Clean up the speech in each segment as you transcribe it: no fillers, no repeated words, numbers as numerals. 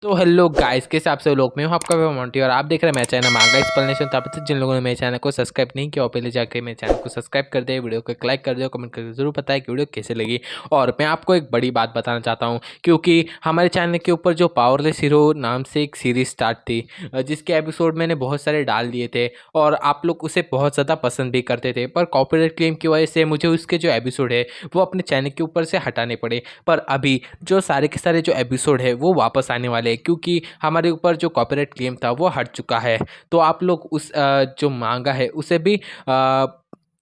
तो hello guys, के हिसाब से लोग मैं हूं आपका मोंटी और आप देख रहे हैं मेरा चैनल मांगा एक्सप्लेनेशन। तब तक जिन लोगों ने मेरे चैनल को सब्सक्राइब नहीं किया, पहले जाकर मेरे चैनल को सब्सक्राइब कर दे, वीडियो को लाइक कर दो, कमेंट करके जरूर बताएं कि वीडियो कैसे लगी। और मैं आपको एक बड़ी बात बताना चाहता हूं, क्योंकि हमारे चैनल के ऊपर जो पावरलेस हीरो नाम से एक सीरीज स्टार्ट थी, जिसके एपिसोड मैंने बहुत सारे डाल दिए थे और आप लोग उसे बहुत ज़्यादा पसंद भी करते थे, पर कॉपीराइट क्लेम की वजह से मुझे उसके जो एपिसोड है वो अपने चैनल के ऊपर से हटाने पड़े। पर अभी जो सारे के सारे जो एपिसोड है वो वापस आने वाले हैं, क्योंकि हमारे ऊपर जो कॉपीराइट क्लेम था वो हट चुका है। तो आप लोग उस जो मांगा है उसे भी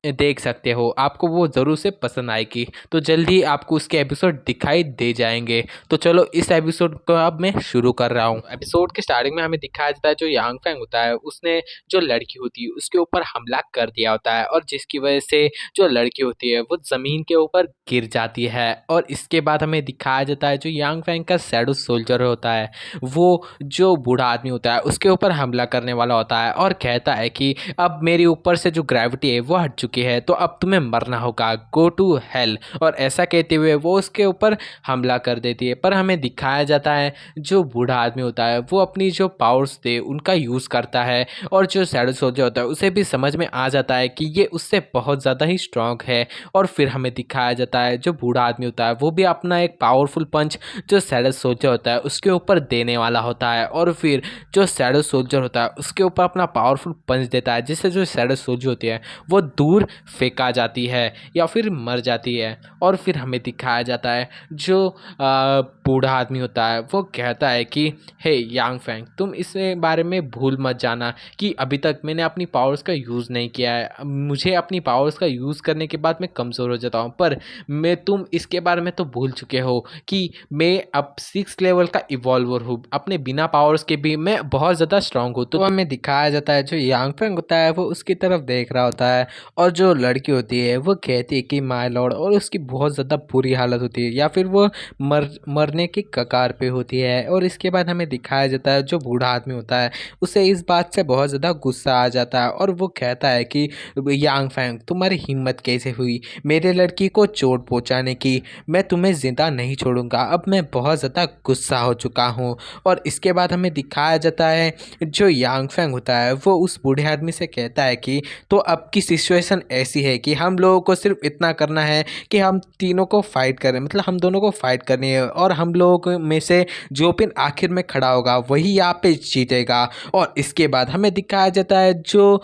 देख सकते हो, आपको वो ज़रूर से पसंद आएगी। तो जल्दी आपको उसके एपिसोड दिखाई दे जाएंगे। तो चलो इस एपिसोड को अब मैं शुरू कर रहा हूँ। एपिसोड के स्टार्टिंग में हमें दिखाया जाता है जो यांग फैंग होता है उसने जो लड़की होती है उसके ऊपर हमला कर दिया होता है, और जिसकी वजह से जो लड़की होती है वो ज़मीन के ऊपर गिर जाती है। और इसके बाद हमें दिखाया जाता है जो यांग फैंग का शैडो सोल्जर होता है वो जो बूढ़ा आदमी होता है उसके ऊपर हमला करने वाला होता है और कहता है कि अब मेरे ऊपर से जो ग्रेविटी है वो हट चुकी है, तो अब तुम्हें मरना होगा, गो टू हेल। और ऐसा कहते हुए वो उसके ऊपर हमला कर देती है। पर हमें दिखाया जाता है जो बूढ़ा आदमी होता है वो अपनी जो पावर्स थे उनका यूज़ करता है, और जो शैडो सोल्जर होता है उसे भी समझ में आ जाता है कि ये उससे बहुत ज़्यादा ही स्ट्रांग है। और फिर हमें दिखाया जाता है जो बूढ़ा आदमी होता है वो भी अपना एक पावरफुल पंच जो शैडो सोल्जर होता है उसके ऊपर देने वाला होता है, और फिर जो शैडो सोल्जर होता है उसके ऊपर अपना पावरफुल पंच देता है, जिससे जो शैडो सोल्जर होती है वो दूर फेंका जाती है या फिर मर जाती है। और फिर हमें दिखाया जाता है जो बूढ़ा आदमी होता है वो कहता है कि हे यांग फैंग, तुम इस बारे में भूल मत जाना कि अभी तक मैंने अपनी पावर्स का यूज़ नहीं किया है। मुझे अपनी पावर्स का यूज़ करने के बाद मैं कमज़ोर हो जाता हूँ, पर तुम इसके बारे में तो भूल चुके हो कि मैं अब 6 लेवल का इवॉल्वर हूँ, अपने बिना पावर्स के भी मैं बहुत ज़्यादा स्ट्रांग हूँ। तो हमें दिखाया जाता है जो यांग फैंग होता है वो उसकी तरफ देख रहा होता है, और जो लड़की होती है वो कहती है कि माय लॉर्ड, और उसकी बहुत ज़्यादा बुरी हालत होती है या फिर वो मरने की कगार पे होती है। और इसके बाद हमें दिखाया जाता है जो बूढ़ा आदमी होता है उसे इस बात से बहुत ज़्यादा गुस्सा आ जाता है, और वो कहता है कि यांग फैंग, तुम्हारी हिम्मत कैसे हुई मेरे लड़की को चोट पहुंचाने की, मैं तुम्हें ज़िंदा नहीं छोड़ूंगा, अब मैं बहुत ज़्यादा गुस्सा हो चुका हूँ। और इसके बाद हमें दिखाया जाता है जो यांग फैंग होता है वो उस बूढ़े आदमी से कहता है कि तो अब की सिचुएशन ऐसी है कि हम लोगों को सिर्फ इतना करना है कि हम तीनों को फाइट करें, मतलब हम दोनों को फाइट करनी है, और हम लोगों में से जो पिन आखिर में खड़ा होगा वही यहाँ पे जीतेगा। और इसके बाद हमें दिखाया जाता है जो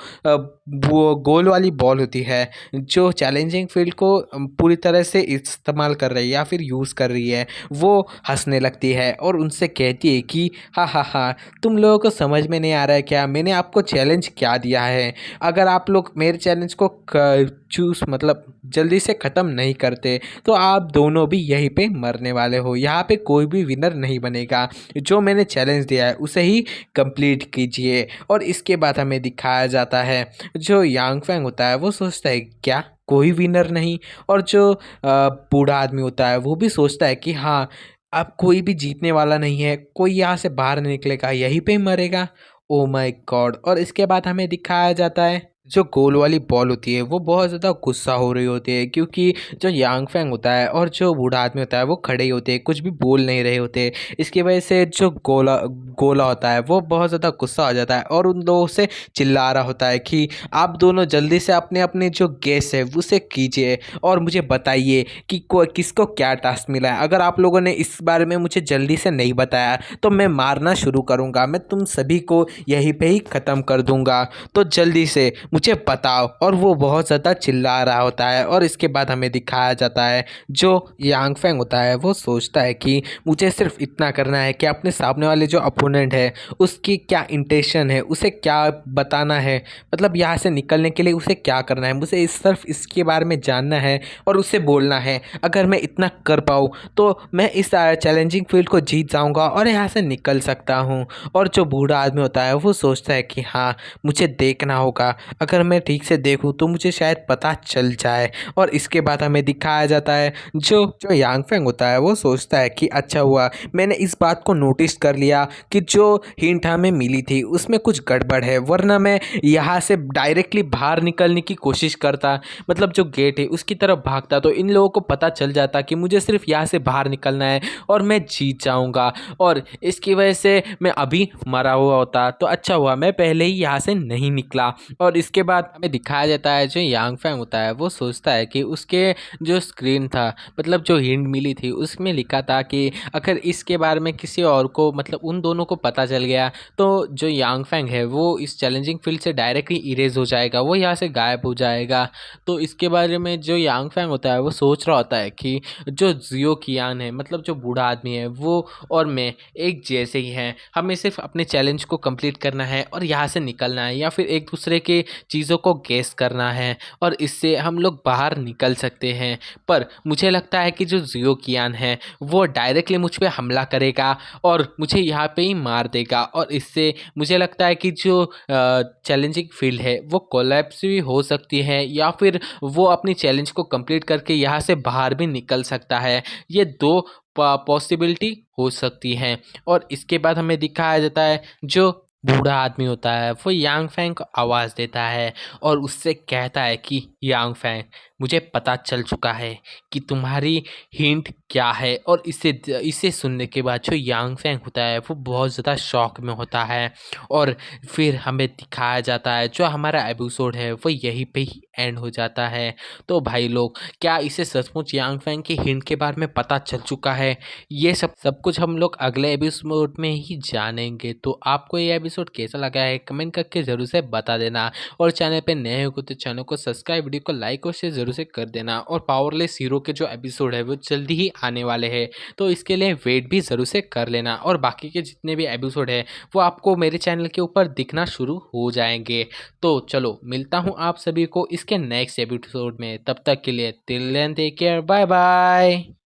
वो गोल वाली बॉल होती है जो चैलेंजिंग फील्ड को पूरी तरह से इस्तेमाल कर रही है या फिर यूज़ कर रही है, वो हंसने लगती है और उनसे कहती है कि हाँ हाँ हाँ, तुम लोगों को समझ में नहीं आ रहा है क्या, मैंने आपको चैलेंज क्या दिया है, अगर आप लोग मेरे चैलेंज को चूज़ मतलब जल्दी से ख़त्म नहीं करते तो आप दोनों भी यहीं पे मरने वाले हो, यहाँ पे कोई भी विनर नहीं बनेगा, जो मैंने चैलेंज दिया है उसे ही कंप्लीट कीजिए। और इसके बाद हमें दिखाया जाता है जो यांग फैंग होता है वो सोचता है क्या कोई विनर नहीं, और जो बूढ़ा आदमी होता है वो भी सोचता है कि हाँ अब कोई भी जीतने वाला नहीं है, कोई यहाँ से बाहर नहीं निकलेगा, यहीं पे ही मरेगा। Oh my God. और इसके बाद हमें दिखाया जाता है जो गोल वाली बॉल होती है वो बहुत ज़्यादा गुस्सा हो रही होती है, क्योंकि जो यांग फैंग होता है और जो बूढ़ा आदमी होता है वो खड़े ही होते हैं, कुछ भी बोल नहीं रहे होते। इसकी वजह से जो गोला गोला होता है वो बहुत ज़्यादा गुस्सा हो जाता है और उन लोगों से चिल्ला रहा होता है कि आप दोनों जल्दी से अपने अपने जो गेस है उसे कीजिए और मुझे बताइए कि किसको क्या टास्क मिला है। अगर आप लोगों ने इस बारे में मुझे जल्दी से नहीं बताया तो मैं मारना शुरू करूँगा, मैं तुम सभी को यहीं पे ही ख़त्म कर दूँगा, तो जल्दी से मुझे बताओ। और वो बहुत ज़्यादा चिल्ला रहा होता है। और इसके बाद हमें दिखाया जाता है जो यांग फैंग होता है वो सोचता है कि मुझे सिर्फ इतना करना है कि अपने सामने वाले जो अपोनेंट है उसकी क्या इंटेंशन है, उसे क्या बताना है, मतलब यहाँ से निकलने के लिए उसे क्या करना है, मुझे सिर्फ इसके बारे में जानना है और उसे बोलना है। अगर मैं इतना कर पाऊँ तो मैं इस चैलेंजिंग फील्ड को जीत जाऊँगा और यहाँ से निकल सकता हूँ। और जो बूढ़ा आदमी होता है वो सोचता है कि हाँ मुझे देखना होगा, अगर मैं ठीक से देखूँ तो मुझे शायद पता चल जाए। और इसके बाद हमें दिखाया जाता है जो जो यांग फेंग होता है वो सोचता है कि अच्छा हुआ मैंने इस बात को नोटिस कर लिया कि जो हिंट हमें मिली थी उसमें कुछ गड़बड़ है, वरना मैं यहाँ से डायरेक्टली बाहर निकलने की कोशिश करता, मतलब जो गेट है उसकी तरफ भागता, तो इन लोगों को पता चल जाता कि मुझे सिर्फ यहाँ से बाहर निकलना है और मैं जीत जाऊँगा। और इसकी वजह से मैं अभी मरा हुआ होता, तो अच्छा हुआ मैं पहले ही यहाँ से नहीं निकला। और इसके बाद हमें दिखाया जाता है जो यांग फैंग होता है वो सोचता है कि उसके जो स्क्रीन था, मतलब जो हिंट मिली थी उसमें लिखा था कि अगर इसके बारे में किसी और को, मतलब उन दोनों को पता चल गया तो जो यांग फैंग है वो इस चैलेंजिंग फील्ड से डायरेक्टली इरेज हो जाएगा, वो यहाँ से गायब हो जाएगा। तो इसके बारे में जो यांग फैंग होता है वो सोच रहा होता है कि जो जियो कियान है, मतलब जो बूढ़ा आदमी है, वो और मैं एक जैसे ही हैं, हमें सिर्फ अपने चैलेंज को कंप्लीट करना है और यहाँ से निकलना है, या फिर एक दूसरे के चीज़ों को गेस करना है और इससे हम लोग बाहर निकल सकते हैं। पर मुझे लगता है कि जो जियो कियान है वो डायरेक्टली मुझ पे हमला करेगा और मुझे यहाँ पे ही मार देगा, और इससे मुझे लगता है कि जो चैलेंजिंग फील्ड है वो कोलैप्स भी हो सकती है, या फिर वो अपनी चैलेंज को कंप्लीट करके यहाँ से बाहर भी निकल सकता है। ये दो पॉसिबिलिटी हो सकती हैं। और इसके बाद हमें दिखाया जाता है जो बूढ़ा आदमी होता है वो यांग फैंग को आवाज़ देता है और उससे कहता है कि यांग फैंग, मुझे पता चल चुका है कि तुम्हारी हिंट क्या है। और इसे इसे सुनने के बाद जो यांग फैंग होता है वो बहुत ज़्यादा शॉक में होता है। और फिर हमें दिखाया जाता है जो हमारा एपिसोड है वो यहीं पे ही एंड हो जाता है। तो भाई लोग, क्या इसे सचमुच यांग फैंग की हिंट के बारे में पता चल चुका है? ये सब सब कुछ हम लोग अगले एपिसोड में ही जानेंगे। तो आपको ये एपिसोड कैसा लगा है कमेंट करके ज़रूर से बता देना। और चैनल पे नए हो तो चैनल को सब्सक्राइब, वीडियो को लाइक और शेयर ज़रूर से कर देना। और पावरलेस हीरो के जो एपिसोड है वो जल्दी ही आने वाले हैं, तो इसके लिए वेट भी ज़रूर से कर लेना। और बाकी के जितने भी एपिसोड है वो आपको मेरे चैनल के ऊपर दिखना शुरू हो जाएंगे। तो चलो मिलता हूँ आप सभी को इसके नेक्स्ट एपिसोड में, तब तक के लिए till then take care, bye bye.